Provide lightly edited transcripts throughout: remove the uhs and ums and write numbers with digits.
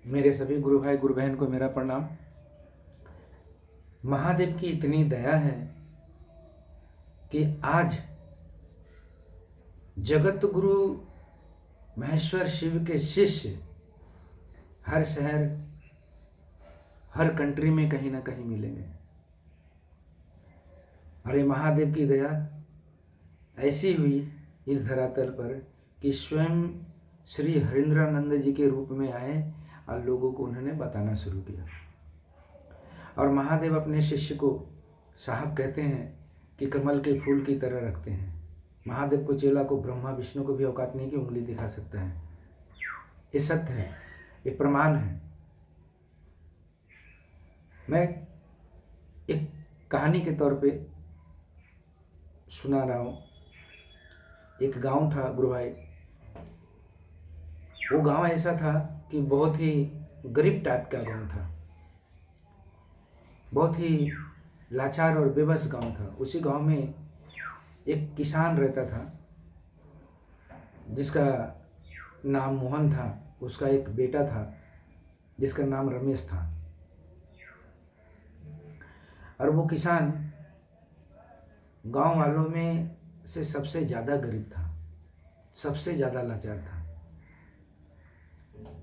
मेरे सभी गुरु भाई गुरु बहन को मेरा प्रणाम। महादेव की इतनी दया है कि आज जगत गुरु महेश्वर शिव के शिष्य हर शहर हर कंट्री में कहीं ना कहीं मिलेंगे। अरे महादेव की दया ऐसी हुई इस धरातल पर कि स्वयं श्री हरिंद्रानंद जी के रूप में आए और लोगों को उन्होंने बताना शुरू किया। और महादेव अपने शिष्य को साहब कहते हैं कि कमल के फूल की तरह रखते हैं। महादेव को चेला को ब्रह्मा विष्णु को भी औकात नहीं कि उंगली दिखा सकता है। ये सत्य है, ये प्रमाण है। मैं एक कहानी के तौर पे सुना रहा हूँ। एक गांव था गुरु भाई। वो गांव ऐसा था कि बहुत ही गरीब टाइप का गांव था, बहुत ही लाचार और बेबस गांव था। उसी गांव में एक किसान रहता था जिसका नाम मोहन था। उसका एक बेटा था जिसका नाम रमेश था। और वो किसान गांव वालों में से सबसे ज़्यादा गरीब था, सबसे ज़्यादा लाचार था।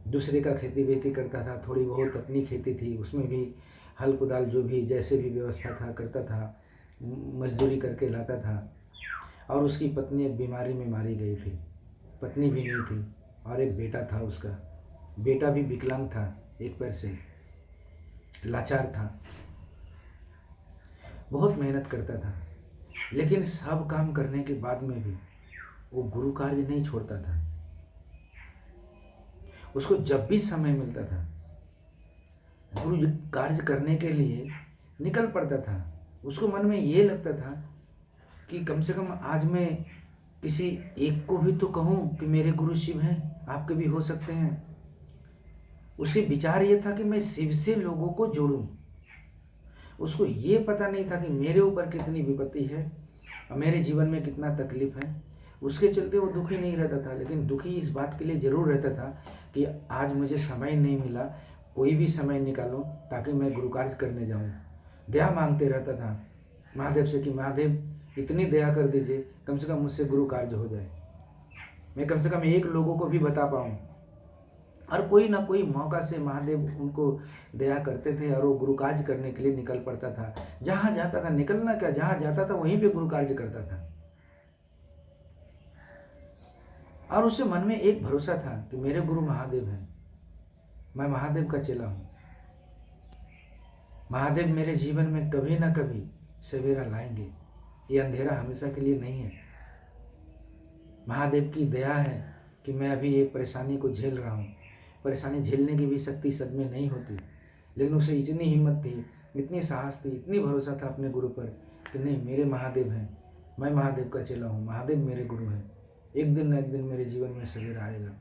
दूसरे का खेती बेती करता था, थोड़ी बहुत अपनी खेती थी, उसमें भी हल कुदाल जो भी जैसे भी व्यवस्था था करता था, मजदूरी करके लाता था। और उसकी पत्नी एक बीमारी में मारी गई थी। पत्नी भी नहीं थी और एक बेटा था उसका। बेटा भी विकलांग था, एक पैर से, लाचार था, बहुत मेहनत करता था। लेकिन सब काम करने के बाद में भी वो गुरु कार्य नहीं छोड़ता था। उसको जब भी समय मिलता था गुरु कार्य करने के लिए निकल पड़ता था। उसको मन में ये लगता था कि कम से कम आज मैं किसी एक को भी तो कहूँ कि मेरे गुरु शिव हैं, आपके भी हो सकते हैं। उसके विचार ये था कि मैं शिव से लोगों को जोड़ूं। उसको ये पता नहीं था कि मेरे ऊपर कितनी विपत्ति है और मेरे जीवन में कितना तकलीफ है। उसके चलते वो दुखी नहीं रहता था, लेकिन दुखी इस बात के लिए ज़रूर रहता था कि आज मुझे समय नहीं मिला, कोई भी समय निकालो ताकि मैं गुरु कार्य करने जाऊँ। दया मांगते रहता था महादेव से कि महादेव इतनी दया कर दीजिए, कम से कम मुझसे गुरु कार्य हो जाए, मैं कम से कम एक लोगों को भी बता पाऊँ। और कोई ना कोई मौका से महादेव उनको दया करते थे और वो गुरु कार्य करने के लिए निकल पड़ता था। जहाँ जाता था, निकलना क्या, जहाँ जाता था वहीं पे गुरु कार्य करता था। और उससे मन में एक भरोसा था कि मेरे गुरु महादेव हैं, मैं महादेव का चेला हूँ। महादेव मेरे जीवन में कभी ना कभी सवेरा लाएंगे, ये अंधेरा हमेशा के लिए नहीं है। महादेव की दया है कि मैं अभी ये परेशानी को झेल रहा हूँ। परेशानी झेलने की भी शक्ति सब में नहीं होती, लेकिन उसे इतनी हिम्मत थी, इतनी साहस थी, इतनी भरोसा था अपने गुरु पर कि नहीं, मेरे महादेव हैं, मैं महादेव का चेला हूँ, महादेव मेरे गुरु हैं, एक दिन न एक दिन मेरे जीवन में सवेरा आएगा।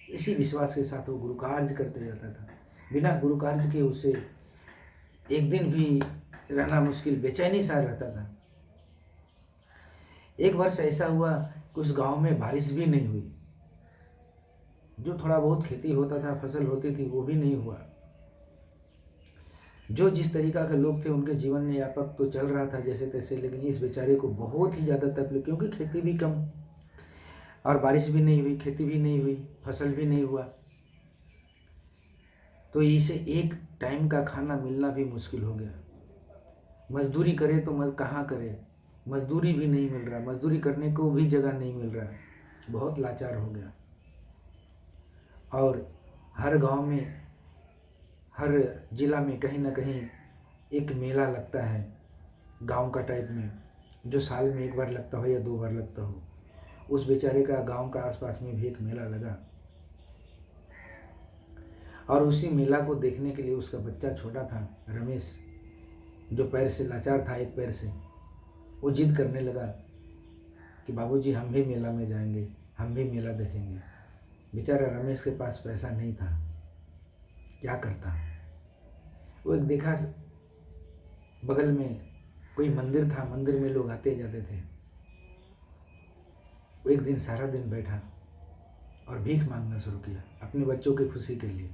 इसी विश्वास के साथ वो गुरु कार्य करते जाता था। बिना गुरु कार्य के उसे एक दिन भी रहना मुश्किल, बेचैनी सा रहता था। एक वर्ष ऐसा हुआ कि उस गांव में बारिश भी नहीं हुई। जो थोड़ा बहुत खेती होता था, फसल होती थी, वो भी नहीं हुआ। जो जिस तरीका के लोग थे उनके जीवन में यापक तो चल रहा था जैसे तैसे, लेकिन इस बेचारे को बहुत ही ज़्यादा तकलीफ, क्योंकि खेती भी कम और बारिश भी नहीं हुई, खेती भी नहीं हुई, फसल भी नहीं हुआ। तो इसे एक टाइम का खाना मिलना भी मुश्किल हो गया। मजदूरी करे तो कहाँ करे, मजदूरी भी नहीं मिल रहा, मजदूरी करने को भी जगह नहीं मिल रहा, बहुत लाचार हो गया। और हर गांव में, हर जिला में कहीं ना कहीं एक मेला लगता है गांव का टाइप में, जो साल में एक बार लगता हो या 2 बार लगता हो। उस बेचारे का गांव का आसपास में भी एक मेला लगा और उसी मेला को देखने के लिए उसका बच्चा छोटा था, रमेश, जो पैर से लाचार था, एक पैर से, वो जिद करने लगा कि बाबूजी हम भी मेला में जाएंगे, हम भी मेला देखेंगे। बेचारा रमेश के पास पैसा नहीं था, क्या करता। वो एक देखा बगल में कोई मंदिर था, मंदिर में लोग आते जाते थे। वो एक दिन सारा दिन बैठा और भीख मांगना शुरू किया अपने बच्चों की खुशी के लिए।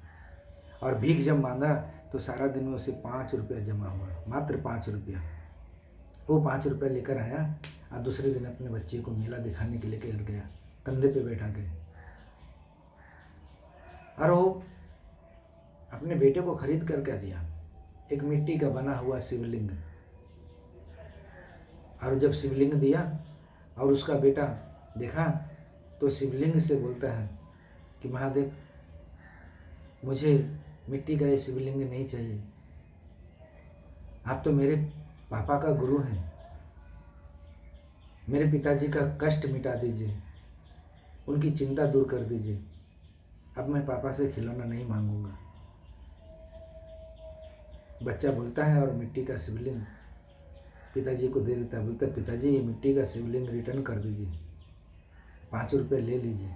और भीख जब मांगा तो सारा दिन में उसे 5 रुपया जमा हुआ, मात्र 5 रुपया। वो 5 रुपया लेकर आया और दूसरे दिन अपने बच्चे को मेला दिखाने के लिए लेकर गया, कंधे पे बैठा के। और वो अपने बेटे को खरीद कर क्या दिया, एक मिट्टी का बना हुआ शिवलिंग। और जब शिवलिंग दिया और उसका बेटा देखा तो शिवलिंग से बोलता है कि महादेव, मुझे मिट्टी का ये शिवलिंग नहीं चाहिए, आप तो मेरे पापा का गुरु हैं, मेरे पिताजी का कष्ट मिटा दीजिए, उनकी चिंता दूर कर दीजिए, अब मैं पापा से खिलौना नहीं मांगूंगा। बच्चा बोलता है और मिट्टी का शिवलिंग पिताजी को दे देता है। बोलता है, पिताजी ये मिट्टी का शिवलिंग रिटर्न कर दीजिए, 5 रुपये ले लीजिए।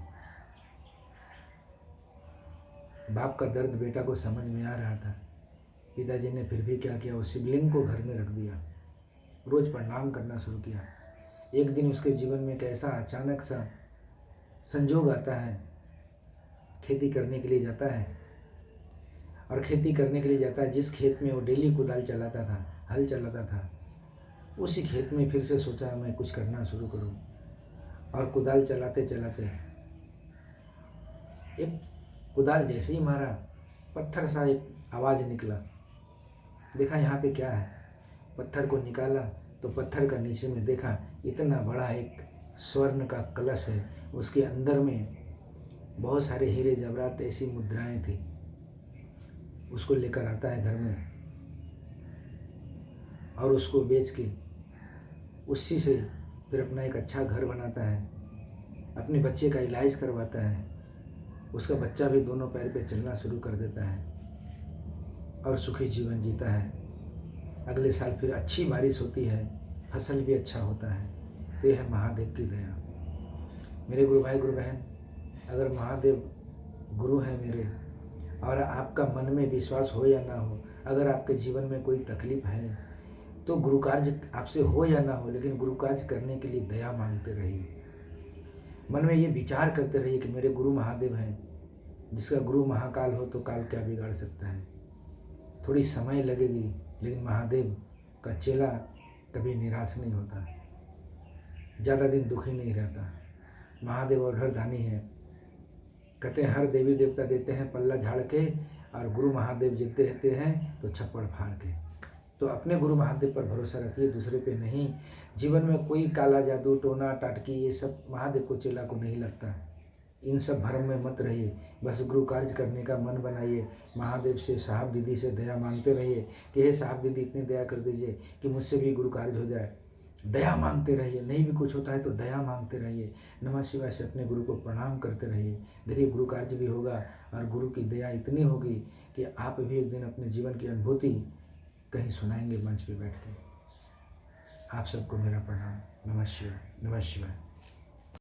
बाप का दर्द बेटा को समझ में आ रहा था। पिताजी ने फिर भी क्या किया, उस शिवलिंग को घर में रख दिया, रोज प्रणाम करना शुरू किया। एक दिन उसके जीवन में एक ऐसा अचानक सा संजोग आता है, खेती करने के लिए जाता है। और खेती करने के लिए जाता है जिस खेत में वो डेली कुदाल चलाता था, हल चलाता था, उसी खेत में फिर से सोचा मैं कुछ करना शुरू करूं। और कुदाल चलाते चलाते एक कुदाल जैसे ही मारा, पत्थर सा एक आवाज़ निकला। देखा यहाँ पे क्या है, पत्थर को निकाला तो पत्थर का नीचे में देखा इतना बड़ा एक स्वर्ण का कलश है, उसके अंदर में बहुत सारे हीरे जवाहरात ऐसी मुद्राएं थी। उसको लेकर आता है घर में और उसको बेच के उसी से फिर अपना एक अच्छा घर बनाता है, अपने बच्चे का इलाज करवाता है, उसका बच्चा भी दोनों पैर पे चलना शुरू कर देता है और सुखी जीवन जीता है। अगले साल फिर अच्छी बारिश होती है, फसल भी अच्छा होता है। तो यह है महादेव की दया। मेरे गुरु भाई गुरु बहन, अगर महादेव गुरु हैं मेरे और आपका मन में विश्वास हो या ना हो, अगर आपके जीवन में कोई तकलीफ है तो गुरु कार्य आपसे हो या ना हो, लेकिन गुरु कार्य करने के लिए दया मांगते रहिए। मन में ये विचार करते रहिए कि मेरे गुरु महादेव हैं, जिसका गुरु महाकाल हो तो काल क्या बिगाड़ सकता है। थोड़ी समय लगेगी लेकिन महादेव का चेला कभी निराश नहीं होता, ज़्यादा दिन दुखी नहीं रहता। महादेव अढ़रदानी है, कहते हैं हर देवी देवता देते हैं पल्ला झाड़ के, और गुरु महादेव जीते देते हैं तो छप्पड़ फाड़ के। तो अपने गुरु महादेव पर भरोसा रखिए, दूसरे पे नहीं। जीवन में कोई काला जादू, टोना टाटकी, ये सब महादेव को चेला को नहीं लगता। इन सब भ्रम में मत रहिए, बस गुरु कार्य करने का मन बनाइए। महादेव से, साहब दीदी से दया मांगते रहिए कि हे साहब दीदी इतनी दया कर दीजिए कि मुझसे भी गुरु कार्य हो जाए। दया मांगते रहिए, नहीं भी कुछ होता है तो दया मांगते रहिए। नमः शिवाय से अपने गुरु को प्रणाम करते रहिए। देखिए गुरु कार्य भी होगा और गुरु की दया इतनी होगी कि आप भी एक दिन अपने जीवन की अनुभूति कहीं सुनाएंगे मंच पे बैठ के। आप सबको मेरा प्रणाम। नमः शिवाय, नमः शिवाय।